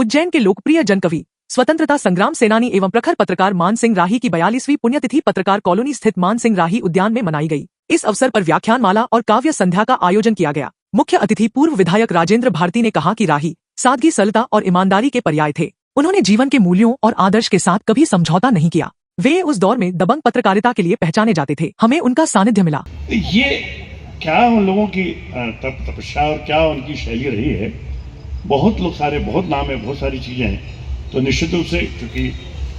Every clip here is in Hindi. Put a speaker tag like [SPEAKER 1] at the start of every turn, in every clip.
[SPEAKER 1] उज्जैन के लोकप्रिय जनकवि, स्वतंत्रता संग्राम सेनानी एवं प्रखर पत्रकार मान सिंह राही की 42वीं पुण्यतिथि पत्रकार कॉलोनी स्थित मान सिंह राही उद्यान में मनाई गई। इस अवसर पर व्याख्यान माला और काव्य संध्या का आयोजन किया गया। मुख्य अतिथि पूर्व विधायक राजेंद्र भारती ने कहा कि राही सादगी, सरलता और ईमानदारी के पर्याय थे। उन्होंने जीवन के मूल्यों और आदर्श के साथ कभी समझौता नहीं किया। वे उस दौर में दबंग पत्रकारिता के लिए पहचाने जाते थे। हमें उनका सानिध्य मिला।
[SPEAKER 2] ये क्या उन लोगों की तपस्या और क्या उनकी शैली रही है। बहुत लोग, सारे बहुत नाम है, बहुत सारी चीजें हैं। तो निश्चित रूप से चूंकि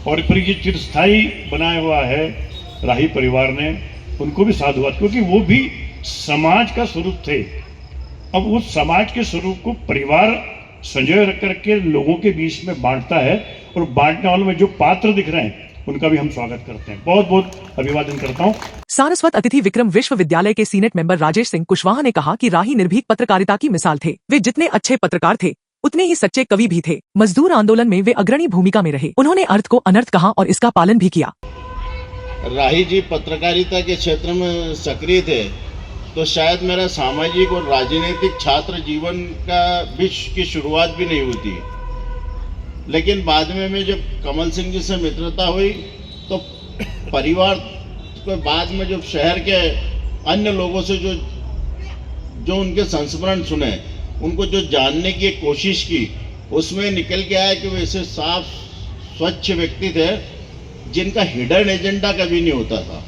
[SPEAKER 2] और फिर ये चिरस्थायी बनाया हुआ है राही परिवार ने, उनको भी साधुवाद, क्योंकि वो भी समाज का स्वरूप थे। अब उस समाज के स्वरूप को परिवार संजय रख करके लोगों के बीच में बांटता है, और बांटने वालों में जो पात्र दिख रहे हैं उनका भी हम स्वागत करते हैं। बहुत बहुत अभिवादन करता हूँ।
[SPEAKER 1] सारस्वत अतिथि विक्रम विश्वविद्यालय के सीनेट मेंबर राजेश सिंह कुशवाहा ने कहा कि राही निर्भीक पत्रकारिता की मिसाल थे। वे जितने अच्छे पत्रकार थे उतने ही सच्चे कवि भी थे। मजदूर आंदोलन में वे अग्रणी भूमिका में रहे। उन्होंने अर्थ को अनर्थ कहा और इसका पालन भी किया।
[SPEAKER 3] राही जी पत्रकारिता के क्षेत्र में सक्रिय थे, तो शायद मेरा सामाजिक और राजनीतिक छात्र जीवन का भी की शुरुआत भी नहीं होती। लेकिन बाद में मैं जब कमल सिंह जी से मित्रता हुई तो परिवार के बाद में जब शहर के अन्य लोगों से जो उनके संस्मरण सुने, उनको जो जानने की कोशिश की, उसमें निकल के आया कि वो ऐसे साफ स्वच्छ व्यक्ति थे जिनका हिडन एजेंडा कभी नहीं होता था।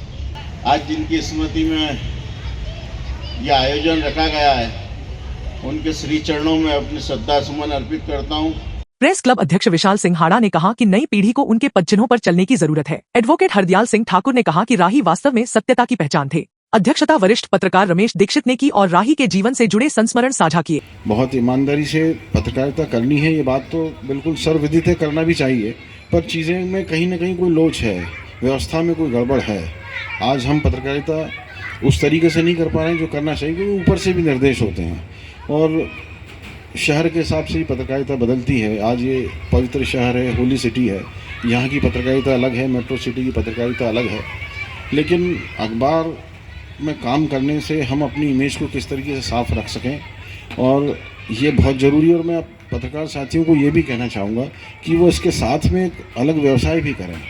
[SPEAKER 3] आज जिनकी स्मृति में यह आयोजन रखा गया है, उनके श्री चरणों में अपनी श्रद्धा सुमन अर्पित करता हूँ।
[SPEAKER 1] प्रेस क्लब अध्यक्ष विशाल सिंघाड़ा ने कहा कि नई पीढ़ी को उनके पदचिन्हों पर चलने की जरूरत है। एडवोकेट हरदयाल सिंह ठाकुर ने कहा कि राही वास्तव में सत्यता की पहचान थे। अध्यक्षता वरिष्ठ पत्रकार रमेश दीक्षित ने की और राही के जीवन से जुड़े संस्मरण साझा किए।
[SPEAKER 4] बहुत ईमानदारी से पत्रकारिता करनी है, ये बात तो बिल्कुल सर्वविदित है, करना भी चाहिए, पर चीज़ें में कहीं ना कहीं कोई लोच है, व्यवस्था में कोई गड़बड़ है। आज हम पत्रकारिता उस तरीके से नहीं कर पा रहे हैं जो करना चाहिए, क्योंकि ऊपर से भी निर्देश होते हैं और शहर के हिसाब से ही पत्रकारिता बदलती है। आज ये पवित्र शहर है, होली सिटी है, यहाँ की पत्रकारिता अलग है, मेट्रो सिटी की पत्रकारिता अलग है। लेकिन अखबार में काम करने से हम अपनी इमेज को किस तरीके से साफ रख सकें, और ये बहुत ज़रूरी है। और मैं पत्रकार साथियों को ये भी कहना चाहूँगा कि वो इसके साथ में एक अलग व्यवसाय भी करें।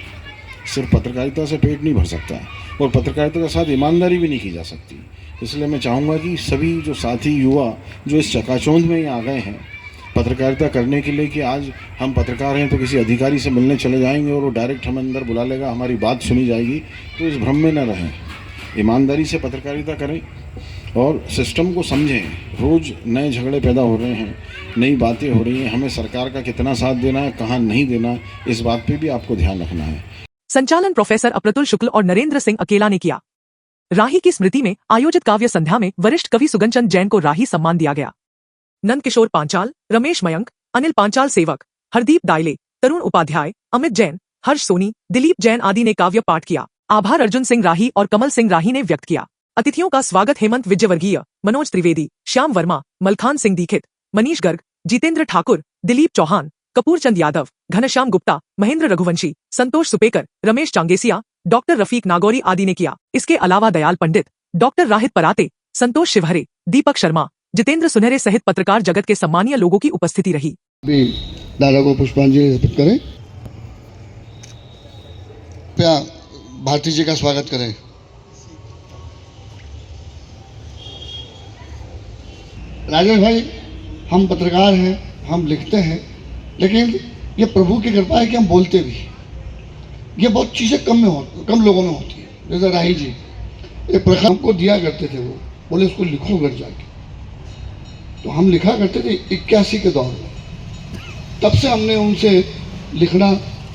[SPEAKER 4] सिर्फ पत्रकारिता से पेट नहीं भर सकता, और पत्रकारिता के साथ ईमानदारी भी नहीं की जा सकती। इसलिए मैं चाहूँगा कि सभी जो साथी युवा जो इस चकाचौंध में आ गए हैं पत्रकारिता करने के लिए, कि आज हम पत्रकार हैं तो किसी अधिकारी से मिलने चले जाएंगे और वो डायरेक्ट हमें अंदर बुला लेगा, हमारी बात सुनी जाएगी, तो इस भ्रम में न रहें। ईमानदारी से पत्रकारिता करें और सिस्टम को समझें। रोज़ नए झगड़े पैदा हो रहे हैं, नई बातें हो रही हैं। हमें सरकार का कितना साथ देना है, कहाँ नहीं देना, इस बात पे भी आपको ध्यान रखना है।
[SPEAKER 1] संचालन प्रोफेसर अप्रतुल शुक्ल और नरेंद्र सिंह अकेला ने किया। राही की स्मृति में आयोजित काव्य संध्या में वरिष्ठ कवि सुगनचंद जैन को राही सम्मान दिया गया। नंद किशोर पांचाल, रमेश मयंक, अनिल पांचाल सेवक, हरदीप दाइले, तरुण उपाध्याय, अमित जैन, हर्ष सोनी, दिलीप जैन आदि ने काव्य पाठ किया। आभार अर्जुन सिंह राही और कमल सिंह राही ने व्यक्त किया। अतिथियों का स्वागत हेमंत विजयवर्गीय, मनोज त्रिवेदी, श्याम वर्मा, मलखान सिंह दीक्षित, मनीष गर्ग, जितेंद्र ठाकुर, दिलीप चौहान, कपूर चंद यादव, घनश्याम गुप्ता, महेंद्र रघुवंशी, संतोष सुपेकर, रमेश चांगेसिया, डॉक्टर रफीक नागौरी आदि ने किया। इसके अलावा दयाल पंडित, डॉक्टर राहित पराते, संतोष शिवहरे, दीपक शर्मा, जितेंद्र सुनहरे सहित पत्रकार जगत के सम्मानीय लोगों की उपस्थिति रही।
[SPEAKER 5] दादा को पुष्पांजलि अर्पित करें। भारती जी का स्वागत करें। राजेश भाई, हम पत्रकार हैं, हम लिखते हैं, लेकिन ये प्रभु की कृपा है कि हम बोलते भी। ये बहुत चीज़ें कम लोगों में होती है। जैसे राही जी एक प्रखर को दिया करते थे, वो बोले उसको लिखो घर जाके, तो हम लिखा करते थे 81 के दौर में। तब से हमने उनसे लिखना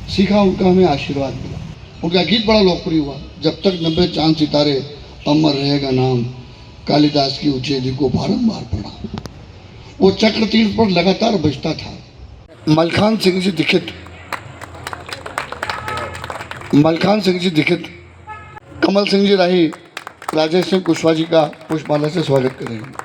[SPEAKER 5] सीखा, उनका हमें आशीर्वाद मिला। उनका गीत बड़ा लोकप्रिय हुआ, जब तक 90 चांद सितारे अमर रहेगा नाम, कालिदास की उच्चेदी को बारंबार पढ़ा। वो चक्र तीर्थ पर लगातार बजता था। मलखान सिंह जी दीक्षित, कमल सिंह जी राही, राजेश सिंह कुशवाहा जी का पुष्पमाला से स्वागत करेंगे।